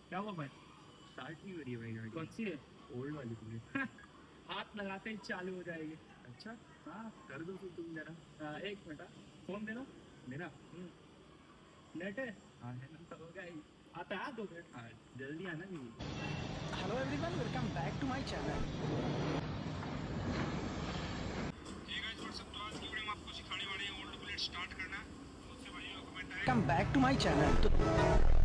क्या हुआ भाई? स्टार्ट नहीं हो रही है भाई गाड़ी। कौन सी है? ओल्ड वाली पूरी। हाथ लगाते ही चालू हो जाएगी। अच्छा हाँ। कर दो फिर तुम जरा। एक मिनट फोन देना। मेरा नेट है? हाँ है ना। तो हो गया ही। आता है 2 मिनट। हाँ जल्दी आना नहीं। Hello everyone, welcome back to my channel. Hey guys what's up. तो आज की वीडियो में आपको सिखाने वाले हैं ओल्ड बुलेट स्टार्ट करना। बहुत से भाइयों का कमेंट आया welcome back to my channel. तो